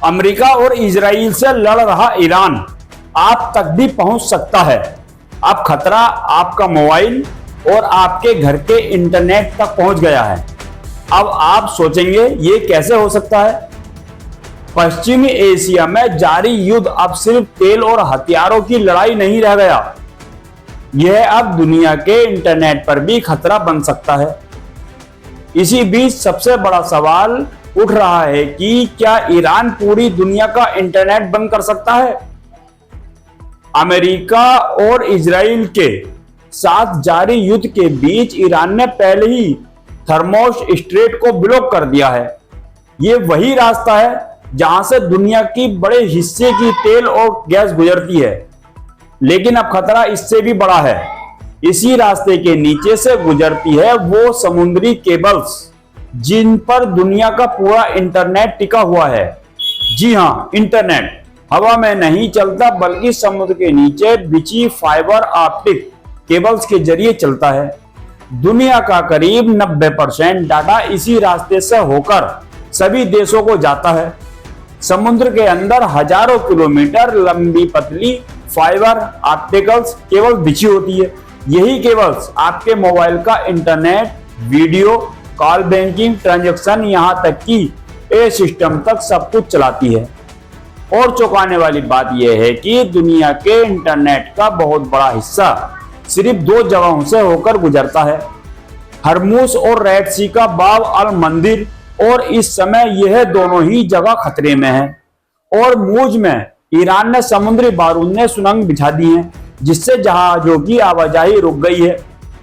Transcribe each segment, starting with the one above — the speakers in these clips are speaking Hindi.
अमेरिका और इजराइल से लड़ रहा ईरान आप तक भी पहुंच सकता है। अब खतरा आपका मोबाइल और आपके घर के इंटरनेट तक पहुंच गया है। अब आप सोचेंगे ये कैसे हो सकता है। पश्चिमी एशिया में जारी युद्ध अब सिर्फ तेल और हथियारों की लड़ाई नहीं रह गया, यह अब दुनिया के इंटरनेट पर भी खतरा बन सकता है। इसी बीच सबसे बड़ा सवाल उठ रहा है कि क्या ईरान पूरी दुनिया का इंटरनेट बंद कर सकता है। अमेरिका और इजराइल के साथ जारी युद्ध के बीच ईरान ने पहले ही थर्मोस स्ट्रेट को ब्लॉक कर दिया है। ये वही रास्ता है जहां से दुनिया की बड़े हिस्से की तेल और गैस गुजरती है, लेकिन अब खतरा इससे भी बड़ा है। इसी रास्ते के नीचे से गुजरती है वो समुद्री केबल्स जिन पर दुनिया का पूरा इंटरनेट टिका हुआ है। जी हां, इंटरनेट हवा में नहीं चलता बल्कि समुद्र के नीचे बिछी फाइबर ऑप्टिक केबल्स के जरिए चलता है। दुनिया का करीब 90% डाटा इसी रास्ते से होकर सभी देशों को जाता है। समुद्र के अंदर हजारों किलोमीटर लंबी पतली फाइबर ऑप्टिकल्स केबल बिछी होती है। यही केबल्स आपके मोबाइल का internet, video call, banking, transaction, यहां तक कि ए सिस्टम तक सब कुछ चलाती है। और चौंकाने वाली बात यह है कि दुनिया के इंटरनेट का बहुत बड़ा हिस्सा सिर्फ दो जगहों से होकर गुजरता है, हरमुज और रेड सी का बाब अल मंदिर। और इस समय यह दोनों ही जगह खतरे में है। और मूज में ईरान ने समुद्री बारूद ने सुरंग बिछा दी है, जिससे जहाजों की आवाजाही रुक गई है।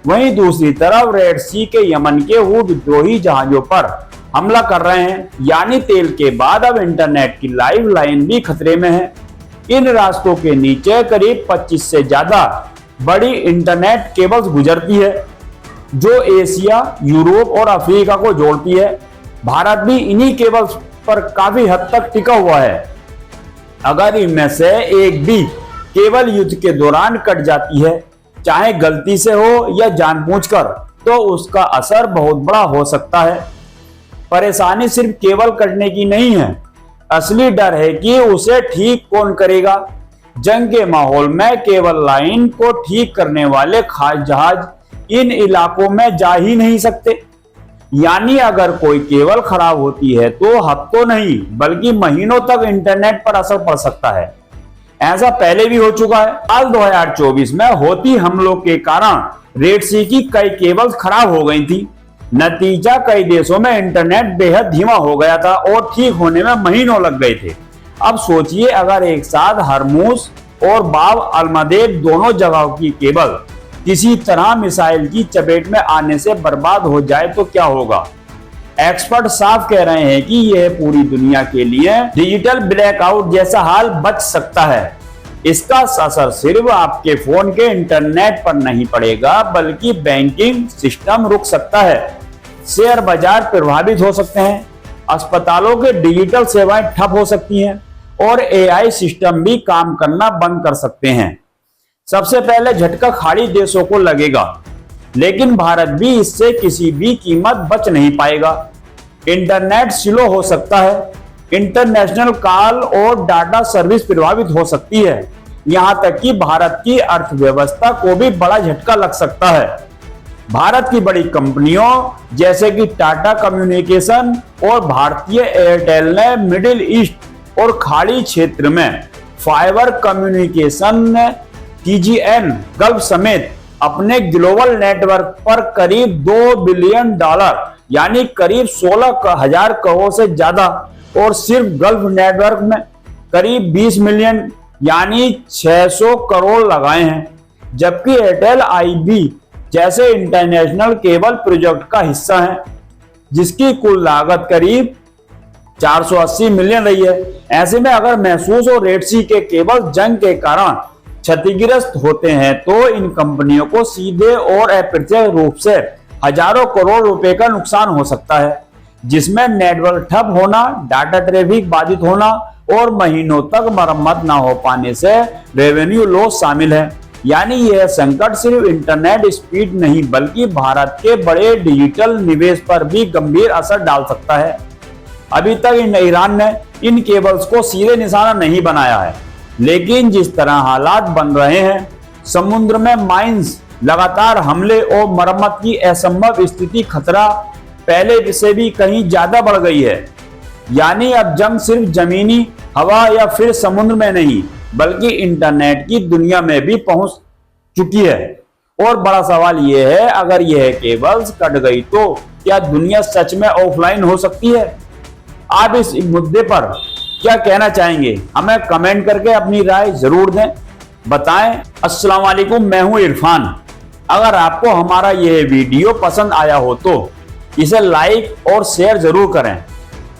वहीं दूसरी तरफ रेड सी के यमन के हूथ विद्रोही जहाजों पर हमला कर रहे हैं, यानी तेल के बाद अब इंटरनेट की लाइफ लाइन भी खतरे में है। इन रास्तों के नीचे करीब 25 से ज्यादा बड़ी इंटरनेट केबल्स गुजरती है, जो एशिया, यूरोप और अफ्रीका को जोड़ती है। भारत भी इन्हीं केबल्स पर काफी हद तक टिका हुआ है। अगर इनमें से एक भी केबल युद्ध के दौरान कट जाती है, चाहे गलती से हो या जानबूझकर, तो उसका असर बहुत बड़ा हो सकता है। परेशानी सिर्फ केबल कटने की नहीं है, असली डर है कि उसे ठीक कौन करेगा। जंग के माहौल में केबल लाइन को ठीक करने वाले खास जहाज इन इलाकों में जा ही नहीं सकते। यानी अगर कोई केबल खराब होती है तो हफ्तों नहीं बल्कि महीनों तक इंटरनेट पर असर पड़ सकता है। ऐसा पहले भी हो चुका है। साल 2024 में हौती हमलों के कारण रेड सी की कई केबल्स खराब हो गई थी। नतीजा कई देशों में इंटरनेट बेहद धीमा हो गया था और ठीक होने में महीनों लग गए थे। अब सोचिए अगर एक साथ हरमुज और बाब अल-मंदेब दोनों जगहों की केबल किसी तरह मिसाइल की चपेट में आने से बर्बाद हो जाए तो क्या होगा। एक्सपर्ट साफ कह रहे हैं कि यह पूरी दुनिया के लिए डिजिटल ब्लैकआउट जैसा हाल बच सकता है। इसका असर सिर्फ आपके फोन के इंटरनेट पर नहीं पड़ेगा बल्कि बैंकिंग सिस्टम रुक सकता है, शेयर बाजार प्रभावित हो सकते हैं, अस्पतालों के डिजिटल सेवाएं ठप हो सकती हैं और एआई सिस्टम भी काम करना बंद कर सकते हैं। सबसे पहले झटका खाड़ी देशों को लगेगा, लेकिन भारत भी इससे किसी भी कीमत बच नहीं पाएगा। इंटरनेट स्लो हो सकता है, इंटरनेशनल कॉल और डाटा सर्विस प्रभावित हो सकती है, यहां तक कि भारत की अर्थव्यवस्था को भी बड़ा झटका लग सकता है। भारत की बड़ी कंपनियों जैसे कि टाटा कम्युनिकेशन और भारतीय एयरटेल ने मिडिल ईस्ट और खाड़ी क्षेत्र में फाइबर कम्युनिकेशन TGN गल्फ समेत अपने ग्लोबल नेटवर्क पर करीब $2 बिलियन यानी करीब 16,000 करोड़ से ज्यादा और सिर्फ गल्फ नेटवर्क में करीब 20 मिलियन यानी 600 करोड़ लगाए हैं। जबकि एयरटेल IB जैसे इंटरनेशनल केबल प्रोजेक्ट का हिस्सा है, जिसकी कुल लागत करीब 480 मिलियन रही है। ऐसे में अगर महसूस और रेड सी के केबल जंग के कारण क्षतिग्रस्त होते हैं तो इन कंपनियों को सीधे और अप्रत्यक्ष रूप से हजारों करोड़ रुपए का नुकसान हो सकता है, जिसमें नेटवर्क ठप होना, डाटा ट्रैफिक बाधित होना और महीनों तक मरम्मत न हो पाने से रेवेन्यू लॉस शामिल है। यानी यह संकट सिर्फ इंटरनेट स्पीड नहीं बल्कि भारत के बड़े डिजिटल निवेश पर भी गंभीर असर डाल सकता है। अभी तक ईरान ने इन केबल्स को सीधे निशाना नहीं बनाया है, लेकिन जिस तरह हालात बन रहे हैं, समुद्र में माइंस, लगातार हमले और मरम्मत की असंभव स्थिति, खतरा पहले से भी कहीं ज्यादा बढ़ गई है। यानी अब जंग सिर्फ जमीनी, हवा या फिर समुद्र में नहीं, बल्कि इंटरनेट की दुनिया में भी पहुंच चुकी है। और बड़ा सवाल यह है, अगर यह केबल्स कट गई तो क्या दुनिया सच में ऑफलाइन हो सकती है? आप इस मुद्दे पर क्या कहना चाहेंगे? हमें कमेंट करके अपनी राय जरूर दें, बताएं। अस्सलाम वालेकुम, मैं हूं इरफान। अगर आपको हमारा यह वीडियो पसंद आया हो तो इसे लाइक और शेयर जरूर करें,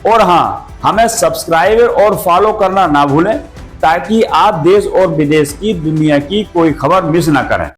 और हाँ, हमें सब्सक्राइब और फॉलो करना ना भूलें, ताकि आप देश और विदेश की दुनिया की कोई खबर मिस ना करें।